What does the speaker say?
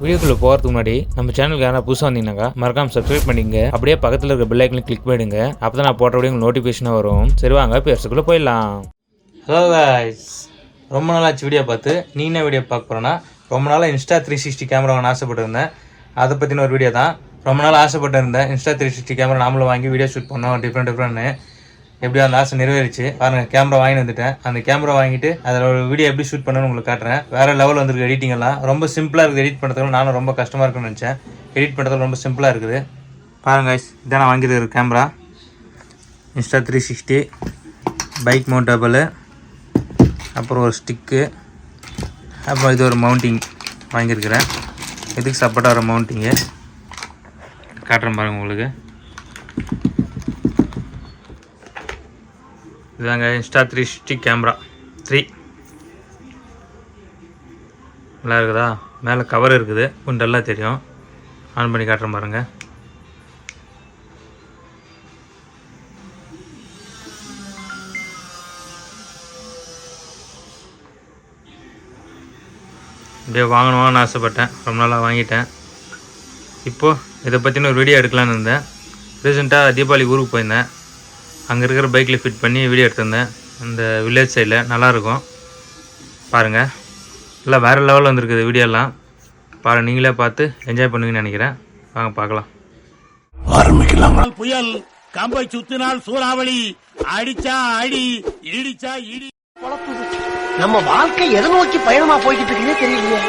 வீடியோக்குள்ள போகிறதுக்கு முன்னாடி நம்ம சேனலுக்கு யாராவது புதுசாக வந்தீங்கன்னாக்கா மறக்காம சப்ஸ்கிரைப் பண்ணிங்க. அப்படியே பக்கத்தில் இருக்க பெல் ஐக்கனை கிளிக் பண்ணிடுங்க. அப்போ தான் நான் போட்ட வீடியோ உங்களுக்கு நோட்டிஃபிகேஷனாக வரும். சரி வாங்க பேசுறதுக்குள்ளே போயிடலாம். ஹலோ காய்ஸ், ரொம்ப நாளாச்சு வீடியோ பார்த்து. நீ என்ன வீடியோ பார்க்க போகிறேன்னா, ரொம்ப நாளாக இன்ஸ்டா 360 கேமரா வாங்க ஆசைப்பட்டிருந்தேன். அதை பற்றின ஒரு வீடியோ தான். ரொம்ப நாள் ஆசைப்பட்டிருந்தேன் இன்ஸ்டா 360 கேமரா நாமளும் வாங்கி வீடியோ ஷூட் பண்ணோம் டிஃப்ரெண்ட்னு. எப்படியோ அந்த ஆசை நிறைவேறிச்சு. பாருங்கள், கேமரா வாங்கி வந்துட்டேன். அந்த கேமரா வாங்கிட்டு அதில் ஒரு வீடியோ எப்படி ஷூட் பண்ணணும்னு உங்களுக்கு காட்டுறேன். வேறு லெவல் வந்துருக்கு எடிட்டிங் எல்லாம். ரொம்ப சிம்பிளாக இருக்குது எடிட் பண்ணுறதுக்கு. நானும் ரொம்ப கஷ்டமாக இருக்குன்னு நினச்சேன். எடிட் பண்ணுறதுக்கு ரொம்ப சிம்பிளாக இருக்குது. பாருங்கள் guys, இதான் நான் வாங்கியிருக்கிற கேமரா இன்ஸ்டா 360 பைக் மவுண்டபிள், அப்புறம் ஒரு ஸ்டிக்கு, அப்புறம் இது ஒரு மவுண்டிங் வாங்கியிருக்கிறேன். இதுக்கு சப்போர்ட்டாக வர மவுண்டிங்கு காட்டுறேன் பாருங்கள் உங்களுக்கு. இதுதாங்க இன்ஸ்டா 360 கேமரா 3. நல்லா இருக்குதா? மேலே கவர் இருக்குது, கொஞ்சம் நல்லா தெரியும். ஆன் பண்ணி காட்டுறேன் பாருங்கள். இப்படியே வாங்கணும்னு ஆசைப்பட்டேன், ரொம்ப நாளாக வாங்கிட்டேன். இப்போது இதை பற்றின ஒரு வீடியோ எடுக்கலான்னு இருந்தேன். ரீசெண்டாக தீபாவளி ஊருக்கு போயிருந்தேன். அங்கே இருக்கிற பைக்கில் ஃபிட் பண்ணி வீடியோ எடுத்திருந்தேன். இந்த வில்லேஜ் சைடில் நல்லாயிருக்கும் பாருங்கள். இல்லை வேறு லெவலில் வந்துருக்குது வீடியோலாம். பாருங்கள், நீங்களே பார்த்து என்ஜாய் பண்ணுவீங்கன்னு நினைக்கிறேன். வாங்க பார்க்கலாம், ஆரம்பிக்கலாம். புயல் கம்பை சுத்தினால் சூறாவளி, அடிச்சா அடி, இடிச்சா இடி. நம்ம வாழ்க்கை எதை நோக்கி பயணமா போய்கிட்டு இருக்குன்னே தெரியலையே.